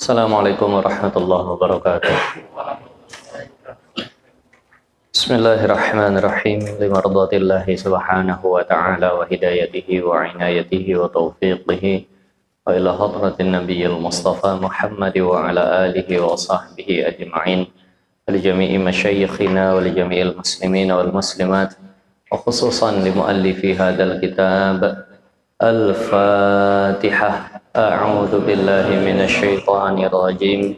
Assalamualaikum warahmatullahi wabarakatuh. Bismillahirrahmanirrahim. Limardatillahi subhanahu wa ta'ala wa hidayatihi wa inayatihi wa taufiqihi wa ila hadratin nabiyil mustafa Muhammad wa ala alihi wa sahbihi ajma'in wa li jami'i masyayikhina wa li jami'il muslimin wal muslimat wa khususan li muallifi hadal kitab Al-Fatihah. A'udzu billahi minasy syaithanir rajim.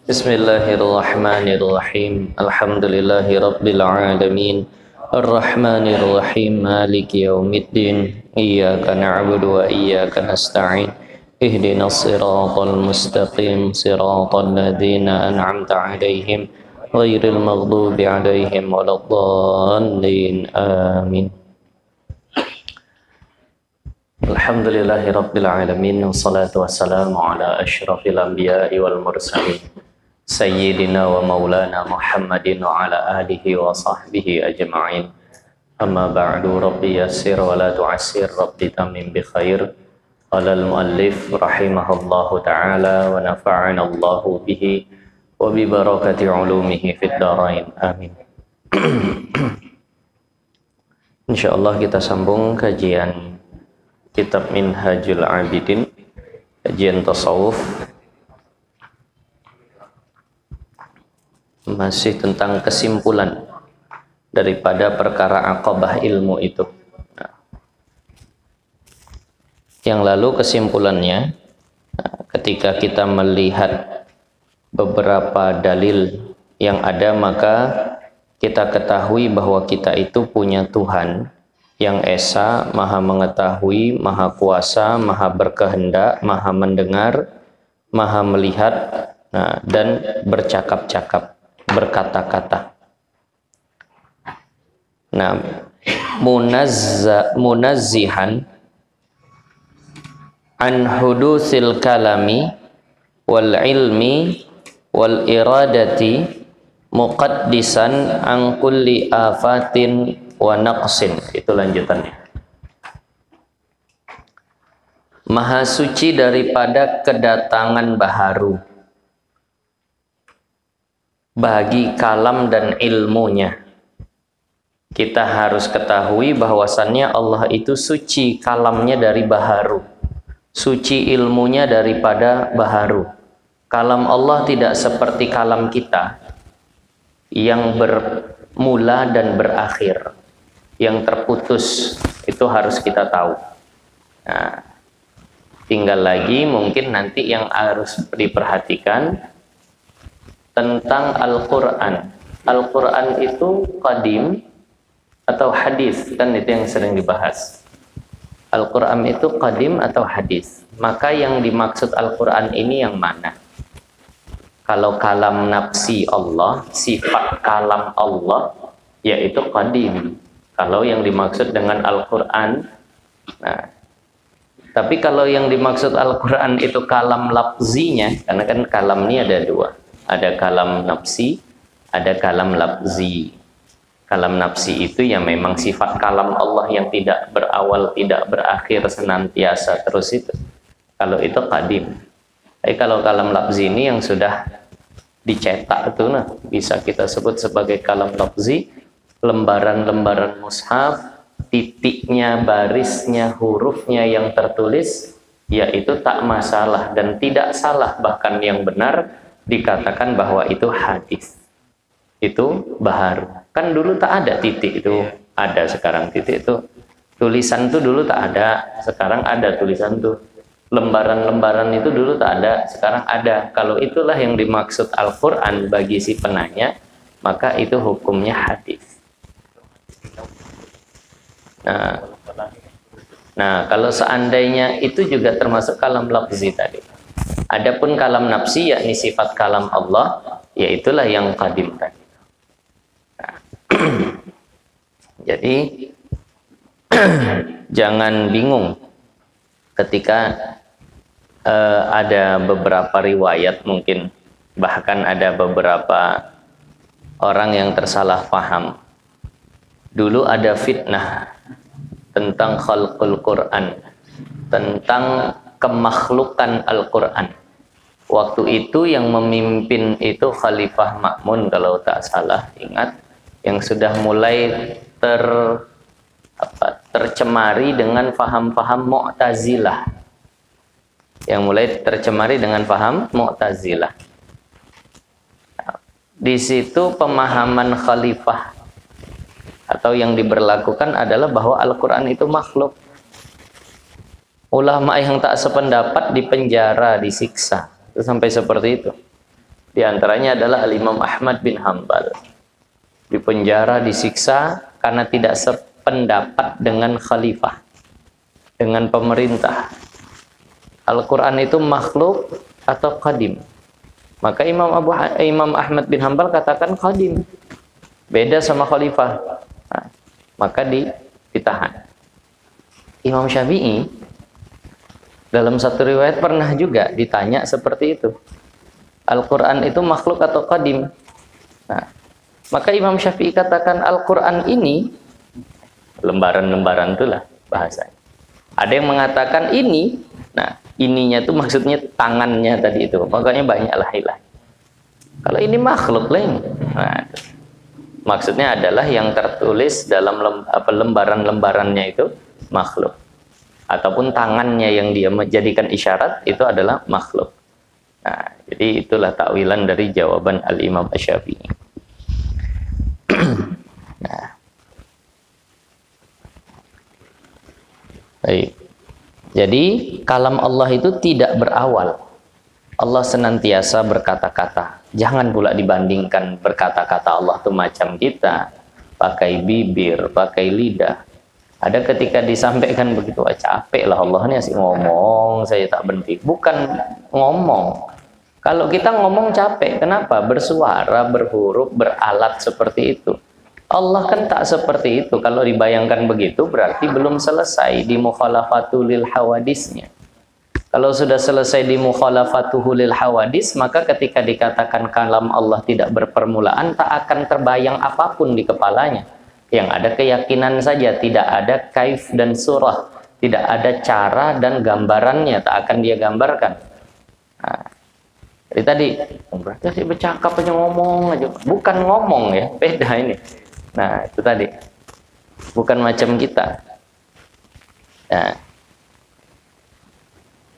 Bismillahirrahmanirrahim. Alhamdulillahi rabbil alamin. Arrahmanir rahim. Maliki yaumiddin. Iyyaka na'budu wa iyyaka nasta'in. Ihdinas siratal mustaqim. Siratal ladzina an'amta 'alaihim ghairil maghdubi 'alaihim waladdallin. Amin. Alhamdulillahi rabbil alamin. Wassalatu wassalamu ala asyrafil anbiya'i wal mursalin sayyidina wa maulana Muhammadin wa ala alihi wa sahbihi ajma'in. Amma ba'du. Rabbi yassir wa la tu'assir, Rabbi tamim bi khair. Qala al-muallif rahimahullahu ta'ala wa nafa'ana Allahu bihi wa bi barakati ulumihi fid dharain. Amin. Insyaallah kita sambung kajian Kitab Minhajul Abidin, kajian tasawuf, masih tentang kesimpulan daripada perkara aqabah ilmu itu. Yang lalu kesimpulannya, ketika kita melihat beberapa dalil yang ada, maka kita ketahui bahwa kita itu punya Tuhan yang esa, maha mengetahui, maha kuasa, maha berkehendak, maha mendengar, maha melihat, dan bercakap-cakap, berkata-kata. Nah, munazzihan an hudusil kalami wal ilmi wal iradati muqaddisan an kulli afatin wa naqsin. Itu lanjutannya. Maha suci daripada kedatangan baharu bagi kalam dan ilmunya. Kita harus ketahui bahwasannya Allah itu suci kalamnya dari baharu, suci ilmunya daripada baharu. Kalam Allah tidak seperti kalam kita yang bermula dan berakhir, yang terputus. Itu harus kita tahu. Nah, tinggal lagi mungkin nanti yang harus diperhatikan tentang Al-Quran. Al-Quran itu qadim atau hadis, kan itu yang sering dibahas. Al-Quran itu qadim atau hadis. Maka yang dimaksud Al-Quran ini yang mana? Kalau kalam nafsi Allah, sifat kalam Allah, yaitu qadim. Kalau yang dimaksud dengan Al-Quran, nah, tapi kalau yang dimaksud Al-Quran itu kalam lafzinya, karena kan kalam ini ada dua, ada kalam nafsi, ada kalam lafzi. Kalam nafsi itu yang memang sifat kalam Allah yang tidak berawal, tidak berakhir, senantiasa terus itu. Kalau itu qadim. Tapi kalau kalam lafzi ini yang sudah dicetak itu, nah, bisa kita sebut sebagai kalam lafzi. Lembaran-lembaran mushaf, titiknya, barisnya, hurufnya yang tertulis, yaitu tak masalah dan tidak salah, bahkan yang benar dikatakan bahwa itu hadis. Itu baharu. Kan dulu tak ada titik itu, ada sekarang titik itu. Tulisan itu dulu tak ada, sekarang ada tulisan itu. Lembaran-lembaran itu dulu tak ada, sekarang ada. Kalau itulah yang dimaksud Al-Quran bagi si penanya, maka itu hukumnya hadis. Nah, kalau seandainya itu juga termasuk kalam lafzi tadi. Adapun kalam nafsi, yakni sifat kalam Allah, yaitulah yang qadim tadi. Nah, jadi jangan bingung ketika ada beberapa riwayat, mungkin bahkan ada beberapa orang yang tersalah paham. Dulu ada fitnah tentang khalqul Quran, tentang kemakhlukan Al-Quran. Waktu itu yang memimpin itu Khalifah Ma'mun kalau tak salah, ingat, yang sudah mulai tercemari dengan faham-faham Mu'tazilah. Yang mulai tercemari dengan faham Mu'tazilah. Di situ pemahaman khalifah atau yang diberlakukan adalah bahwa Al-Quran itu makhluk. Ulama yang tak sependapat dipenjara, disiksa. Itu sampai seperti itu. Di antaranya adalah Al-Imam Ahmad bin Hanbal. Dipenjara, disiksa karena tidak sependapat dengan khalifah, dengan pemerintah. Al-Quran itu makhluk atau qadim. Maka Imam Ahmad bin Hanbal katakan qadim. Beda sama khalifah. Nah, maka ditahan. Imam Syafi'i dalam satu riwayat pernah juga ditanya seperti itu. Al-Quran itu makhluk atau qadim? Nah, maka Imam Syafi'i katakan Al-Quran ini, lembaran-lembaran itulah bahasanya. Ada yang mengatakan ini, nah ininya itu maksudnya tangannya tadi itu. Makanya banyaklah ilah. Kalau ini makhluk lain. Nah, maksudnya adalah yang tertulis dalam lembaran-lembarannya itu makhluk. Ataupun tangannya yang dia menjadikan isyarat itu adalah makhluk. Nah, jadi itulah takwilan dari jawaban Al-Imam Asy-Syafi'i. Nah. Baik. Jadi kalam Allah itu tidak berawal. Allah senantiasa berkata-kata. Jangan pula dibandingkan berkata-kata Allah itu macam kita, pakai bibir, pakai lidah. Ada ketika disampaikan begitu, capek lah Allah ini asik ngomong, saya tak berhenti. Bukan ngomong. Kalau kita ngomong capek, kenapa? Bersuara, berhuruf, beralat seperti itu. Allah kan tak seperti itu. Kalau dibayangkan begitu, berarti belum selesai di mukhalafatul lil hawadisnya. Kalau sudah selesai di mukhalafatul lil hawadis, maka ketika dikatakan kalam Allah tidak berpermulaan, tak akan terbayang apapun di kepalanya. Yang ada keyakinan saja, tidak ada kaif dan surah, tidak ada cara dan gambarannya, tak akan dia gambarkan. Nah, jadi tadi, berarti saya bercakap aja, ngomong aja. Bukan ngomong ya, beda ini. Nah, itu tadi. Bukan macam kita. Nah,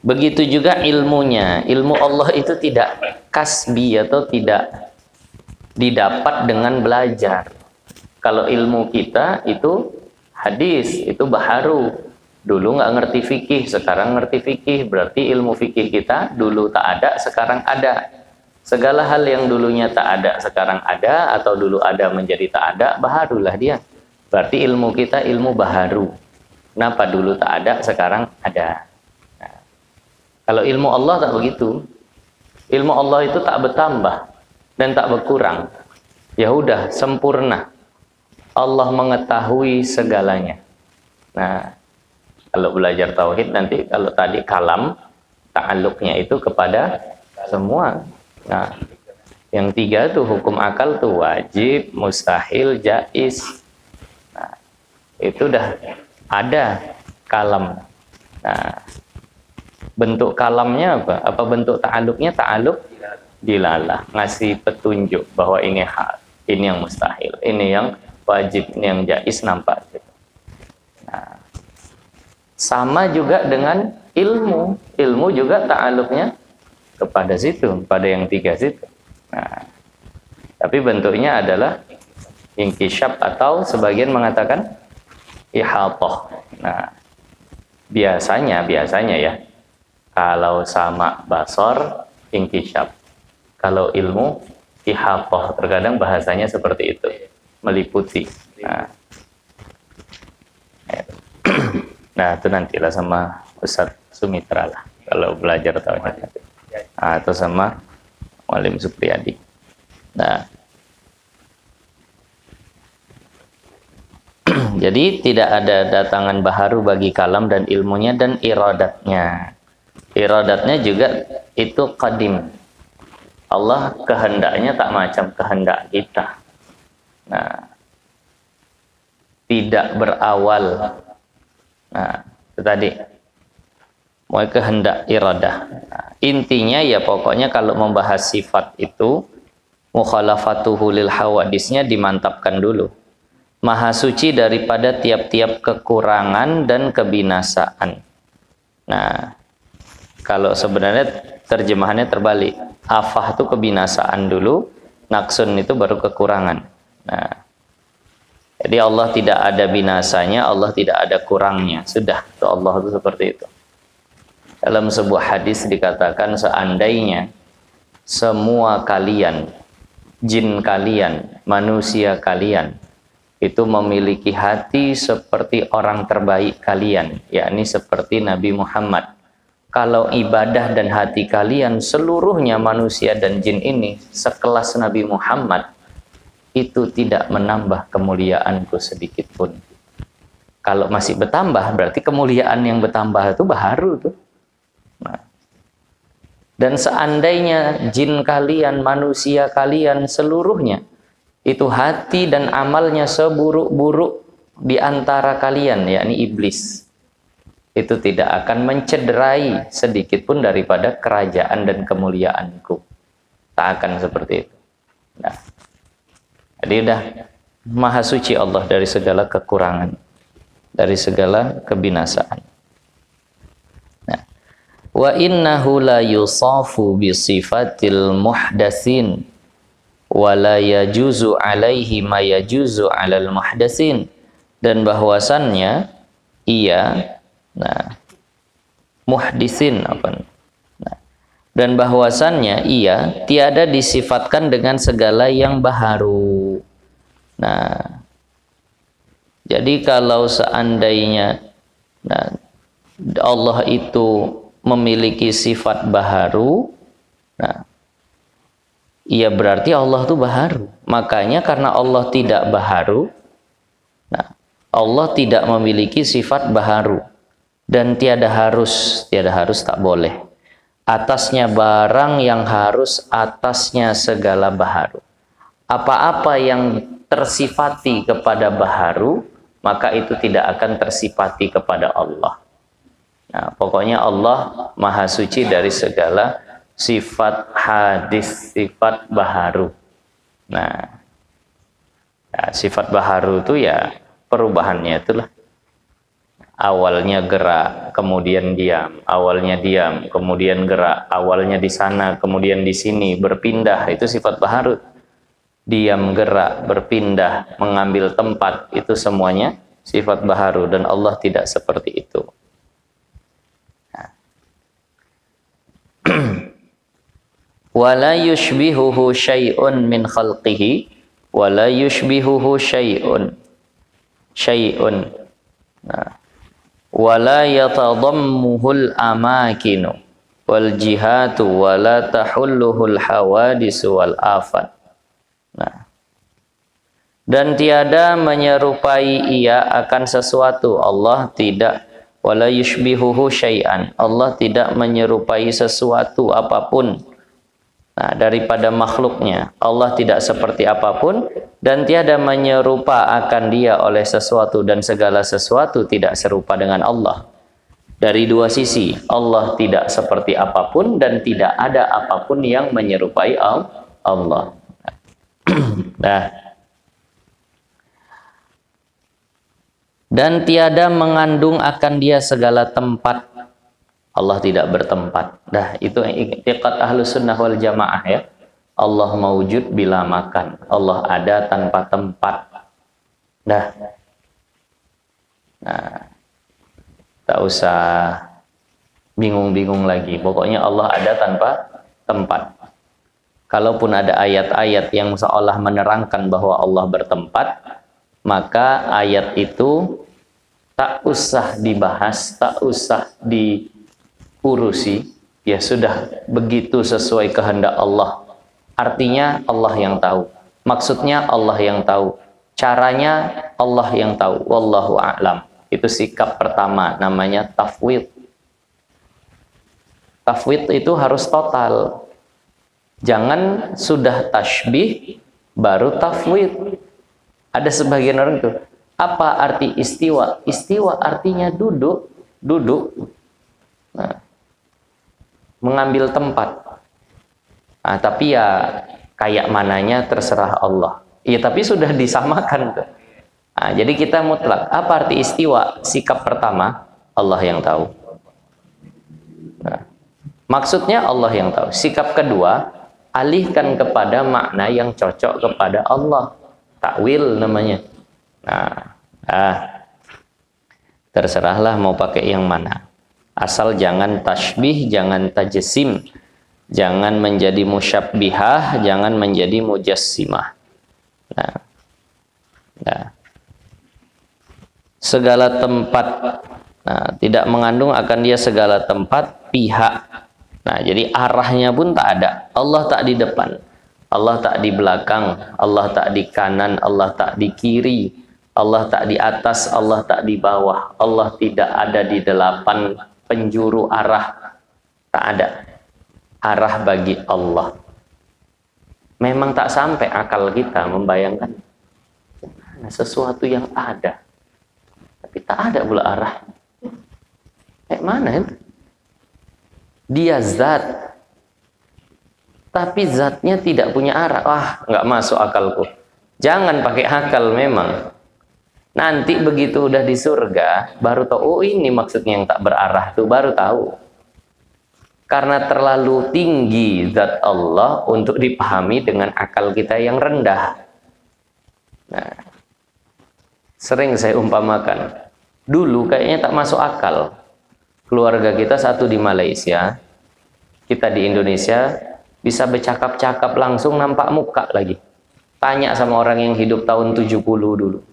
begitu juga ilmunya. Ilmu Allah itu tidak kasbi atau tidak didapat dengan belajar. Kalau ilmu kita itu hadis, itu baharu. Dulu nggak ngerti fikih, sekarang ngerti fikih. Berarti ilmu fikih kita dulu tak ada, sekarang ada. Segala hal yang dulunya tak ada, sekarang ada, atau dulu ada menjadi tak ada, baharulah dia. Berarti ilmu kita ilmu baharu. Kenapa dulu tak ada, sekarang ada. Nah, kalau ilmu Allah tak begitu. Ilmu Allah itu tak bertambah dan tak berkurang. Ya udah, sempurna. Allah mengetahui segalanya. Nah, kalau belajar tauhid nanti, kalau tadi kalam, ta'alluqnya itu kepada semua. Nah, yang tiga tuh hukum akal tuh wajib, mustahil, jaiz. Nah, itu udah ada kalam. Nah, bentuk kalamnya apa? Apa bentuk ta'alluqnya? Ta'alluq dilalah, ngasih petunjuk bahwa ini hal, ini yang mustahil, ini yang wajib, ini yang jaiz, nampak. Nah, sama juga dengan ilmu. Ilmu juga ta'alluqnya kepada situ, pada yang tiga situ. Nah, tapi bentuknya adalah inkishaf atau sebagian mengatakan ihatah. Nah, biasanya ya, kalau sama basor inkishaf, kalau ilmu ihatah, terkadang bahasanya seperti itu, meliputi. Nah, itu nantilah sama Ustadz Sumitra lah kalau belajar tauhid. Atau sama Walim Supriyadi. Nah, jadi tidak ada datangan baharu bagi kalam dan ilmunya dan iradatnya. Iradatnya juga itu qadim. Allah kehendaknya tak macam kehendak kita. Nah, tidak berawal. Nah, itu tadi. Mau kehendak iradah. Nah, Intinya ya pokoknya kalau membahas sifat itu mukhalafatuhu lil hawadisnya dimantapkan dulu. Maha suci daripada tiap-tiap kekurangan dan kebinasaan. Nah, kalau sebenarnya terjemahannya terbalik. Afah itu kebinasaan dulu, naksun itu baru kekurangan. Nah, jadi Allah tidak ada binasanya, Allah tidak ada kurangnya. Sudah, itu Allah itu seperti itu. Dalam sebuah hadis dikatakan seandainya semua kalian, jin kalian, manusia kalian, itu memiliki hati seperti orang terbaik kalian, yakni seperti Nabi Muhammad. Kalau ibadah dan hati kalian seluruhnya manusia dan jin ini sekelas Nabi Muhammad, itu tidak menambah kemuliaanku sedikit pun. Kalau masih bertambah, berarti kemuliaan yang bertambah itu baharu tuh. Nah. Dan seandainya jin kalian, manusia kalian seluruhnya itu hati dan amalnya seburuk-buruk di antara kalian, yakni iblis, itu tidak akan mencederai sedikit pun daripada kerajaan dan kemuliaanku. Tak akan seperti itu. Nah, jadi udah maha suci Allah dari segala kekurangan, dari segala kebinasaan. Nah, wa innahu la yusafu bi sifatil muhdatsin wa la yajuzu alaihi ma yajuzu alal muhdatsin, dan bahwasannya ia muhdisin dan bahwasannya ia tiada disifatkan dengan segala yang baharu. Nah, jadi kalau seandainya Allah itu memiliki sifat baharu, iya berarti Allah itu baharu. Makanya karena Allah tidak baharu, Allah tidak memiliki sifat baharu. Dan tiada harus tak boleh. Atasnya barang yang harus, atasnya segala baharu. Apa-apa yang tersifati kepada baharu, maka itu tidak akan tersifati kepada Allah. Nah, pokoknya Allah maha suci dari segala sifat hadis, sifat baharu. Nah, sifat baharu itu ya perubahannya itulah. Awalnya gerak, kemudian diam, awalnya diam, kemudian gerak, awalnya di sana, kemudian di sini, berpindah, itu sifat baharu. Diam, gerak, berpindah, mengambil tempat, itu semuanya sifat baharu, dan Allah tidak seperti itu. Wala yushbihuhu syai'un min khalqihi wala yushbihuhu syai'un wala yatadammuhul amakinu wal jihatu wala tahulluhul hawadisu wal afat. Nah, dan tiada menyerupai ia akan sesuatu. Allah tidak, wala yushbihuhu syai'an, Allah tidak menyerupai sesuatu apapun daripada makhluknya. Allah tidak seperti apapun, dan tiada menyerupa akan dia oleh sesuatu, dan segala sesuatu tidak serupa dengan Allah. Dari dua sisi, Allah tidak seperti apapun dan tidak ada apapun yang menyerupai Allah. Nah, dan tiada mengandung akan dia segala tempat. Allah tidak bertempat. Dah, itu i'tiqad Ahlus Sunnah wal Jamaah ya. Allah maujud bila makan. Allah ada tanpa tempat. Dah. Nah, tak usah bingung-bingung lagi. Pokoknya Allah ada tanpa tempat. Kalaupun ada ayat-ayat yang seolah menerangkan bahwa Allah bertempat, maka ayat itu tak usah dibahas, tak usah diurusi, ya sudah begitu sesuai kehendak Allah. Artinya Allah yang tahu, maksudnya Allah yang tahu, caranya Allah yang tahu. Wallahu a'lam. Itu sikap pertama, namanya tafwid. Tafwid itu harus total. Jangan sudah tasbih baru tafwid. Ada sebagian orang itu, apa arti istiwa? Istiwa artinya duduk. Nah, mengambil tempat. Nah, tapi ya kayak mananya terserah Allah. Iya, tapi sudah disamakan tuh. Nah, jadi kita mutlak. Apa arti istiwa? Sikap pertama, Allah yang tahu. Nah, maksudnya Allah yang tahu. Sikap kedua, alihkan kepada makna yang cocok kepada Allah. Takwil namanya. Terserahlah mau pakai yang mana. Asal jangan tasbih, jangan tajsim, jangan menjadi musyabbihah, jangan menjadi mujassimah. Segala tempat, tidak mengandung akan dia segala tempat, pihak. Jadi arahnya pun tak ada. Allah tak di depan, Allah tak di belakang, Allah tak di kanan, Allah tak di kiri, Allah tak di atas, Allah tak di bawah, Allah tidak ada di 8 penjuru arah. Tak ada arah bagi Allah. Memang tak sampai akal kita membayangkan sesuatu yang ada, tapi tak ada pula arah. Mana itu? Dia zat, tapi zatnya tidak punya arah. Nggak masuk akalku. Jangan pakai akal memang. Nanti begitu udah di surga, baru tahu, oh ini maksudnya yang tak berarah tuh, baru tahu. Karena terlalu tinggi zat Allah untuk dipahami dengan akal kita yang rendah. Sering saya umpamakan, dulu kayaknya tak masuk akal. Keluarga kita satu di Malaysia, kita di Indonesia, bisa bercakap-cakap langsung nampak muka lagi. Tanya sama orang yang hidup tahun 70 dulu.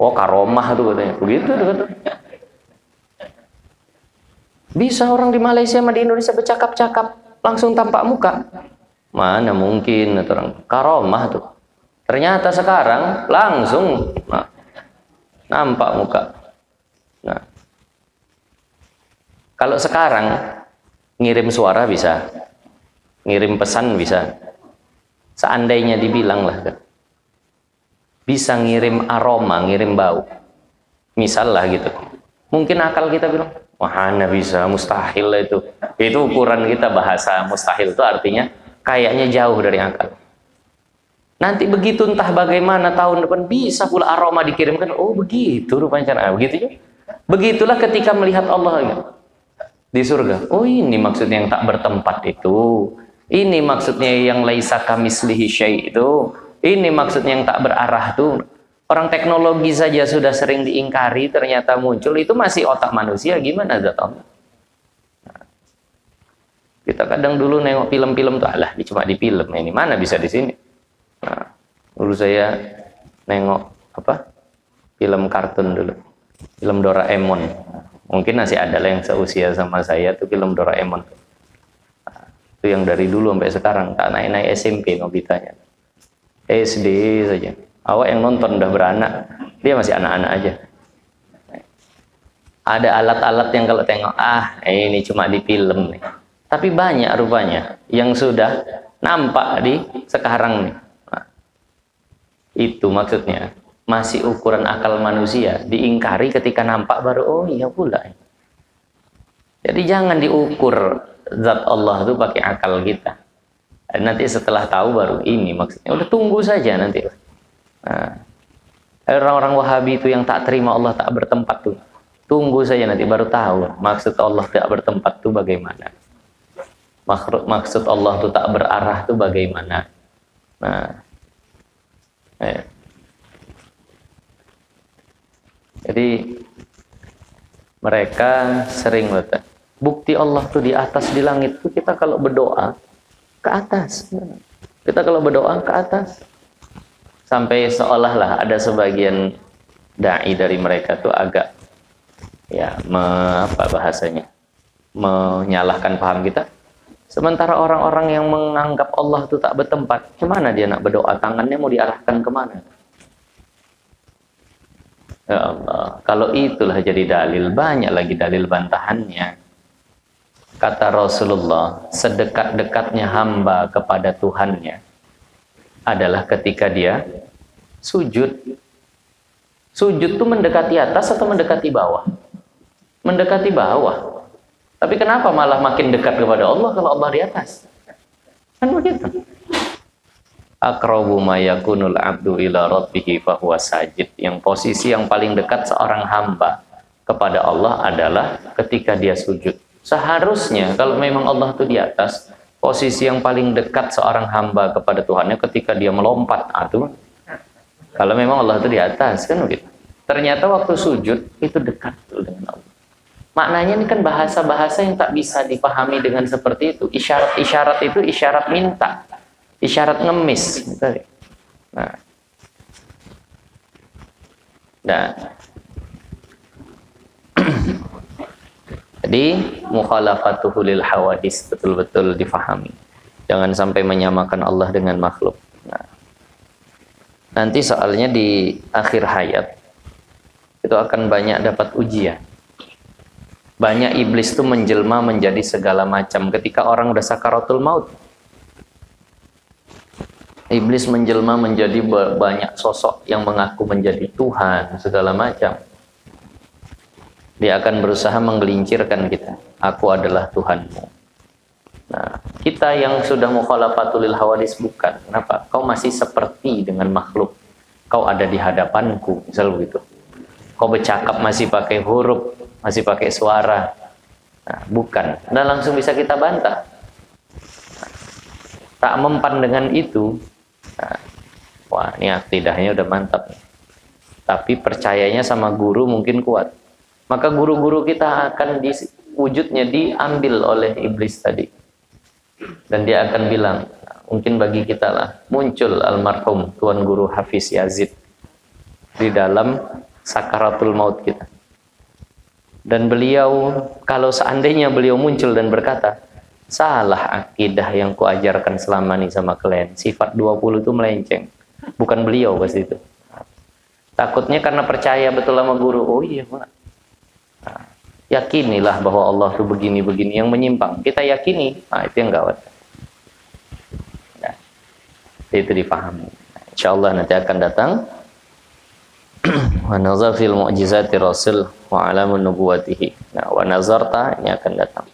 Oh, karomah tuh katanya. Begitu tuh. Bisa orang di Malaysia sama di Indonesia bercakap-cakap langsung tampak muka. Mana mungkin orang karomah tuh. Ternyata sekarang langsung nampak muka. Kalau sekarang ngirim suara bisa, ngirim pesan bisa. Seandainya dibilang lah kan, bisa ngirim aroma, ngirim bau, misal lah gitu. Mungkin akal kita bilang, wah mana bisa, mustahil lah itu. Itu ukuran kita bahasa mustahil itu artinya kayaknya jauh dari akal. Nanti begitu entah bagaimana tahun depan bisa pula aroma dikirimkan. Oh begitu rupanya cara. Begitu ya. Begitulah ketika melihat Allah gitu, di surga. Oh ini maksudnya yang tak bertempat itu. Ini maksudnya yang laisa kamislihi syai' itu. Ini maksudnya yang tak berarah tuh. Orang teknologi saja sudah sering diingkari, ternyata muncul. Itu masih otak manusia, gimana zat Allah? Kita kadang dulu nengok film-film tuh, alah cuma di film, ini mana bisa di sini. Dulu saya nengok film kartun dulu, film Doraemon. Mungkin masih ada lah yang seusia sama saya tuh film Doraemon. Itu yang dari dulu sampai sekarang, tak naik-naik SMP Nobitanya. SD saja. Awak yang nonton udah beranak, dia masih anak-anak aja. Ada alat-alat yang kalau tengok, ini cuma di film nih. Tapi banyak rupanya yang sudah nampak di sekarang nih. Itu maksudnya masih ukuran akal manusia, diingkari ketika nampak baru, oh iya pula. Jadi jangan diukur zat Allah itu pakai akal kita. Nanti setelah tahu baru ini maksudnya. Udah tunggu saja nanti. Orang-orang Wahabi itu yang tak terima Allah tak bertempat tuh. Tunggu saja nanti baru tahu maksud Allah tak bertempat tuh bagaimana. Maksud Allah tuh tak berarah tuh bagaimana. Jadi mereka sering berkata, bukti Allah tuh di atas di langit tuh kita kalau berdoa ke atas. Kita kalau berdoa ke atas. Sampai seolah-olah ada sebagian dai dari mereka tuh agak bahasanya? Menyalahkan paham kita. Sementara orang-orang yang menganggap Allah itu tak bertempat, gimana dia nak berdoa? Tangannya mau diarahkan kemana? Ya Allah, kalau itulah jadi dalil, banyak lagi dalil bantahannya. Kata Rasulullah, sedekat-dekatnya hamba kepada Tuhannya adalah ketika dia sujud. Sujud itu mendekati atas atau mendekati bawah? Mendekati bawah. Tapi kenapa malah makin dekat kepada Allah kalau Allah di atas? Kan begitu. Aqrabu ma yakunul abdu ila rabbih fahuwa sajid. Yang posisi yang paling dekat seorang hamba kepada Allah adalah ketika dia sujud. Seharusnya kalau memang Allah itu di atas, posisi yang paling dekat seorang hamba kepada Tuhannya ketika dia melompat. Kalau memang Allah itu di atas, kan begitu. Ternyata waktu sujud itu dekat dengan Allah. Maknanya ini kan bahasa-bahasa yang tak bisa dipahami dengan seperti itu. Isyarat-isyarat itu isyarat minta, isyarat ngemis. Nah, jadi mukhalafatuhu lil hawadis betul-betul difahami. Jangan sampai menyamakan Allah dengan makhluk. Nanti soalnya di akhir hayat itu akan banyak dapat ujian. Banyak iblis itu menjelma menjadi segala macam. Ketika orang udah sakaratul maut, iblis menjelma menjadi banyak sosok yang mengaku menjadi Tuhan, segala macam. Dia akan berusaha menggelincirkan kita. Aku adalah Tuhanmu. Nah, kita yang sudah mukhalafatul lil hawadis bukan. Kenapa? Kau masih seperti dengan makhluk. Kau ada di hadapanku, misal begitu. Kau bercakap masih pakai huruf, masih pakai suara. Nah, bukan. Nah, langsung bisa kita bantah. Tak mempan dengan itu. Nah, wah, ini akidahnya udah mantap. Tapi percayanya sama guru mungkin kuat. Maka guru-guru kita akan wujudnya diambil oleh iblis tadi. Dan dia akan bilang, mungkin bagi kita lah, muncul almarhum Tuan Guru Hafiz Yazid di dalam sakaratul maut kita. Dan beliau, kalau seandainya beliau muncul dan berkata, salah akidah yang kuajarkan selama ini sama kalian, sifat 20 itu melenceng. Bukan beliau pasti itu. Takutnya karena percaya betul sama guru, oh iya Pak. Nah, yakinilah bahwa Allah itu begini-begini, yang menyimpang kita yakini, nah itu yang gawat. Nah, itu dipahami. Insyaallah nanti akan datang wa nazar fil mu'jizati rasul wa alamun nubuwatihi. Nah, wa nazarta ini akan datang.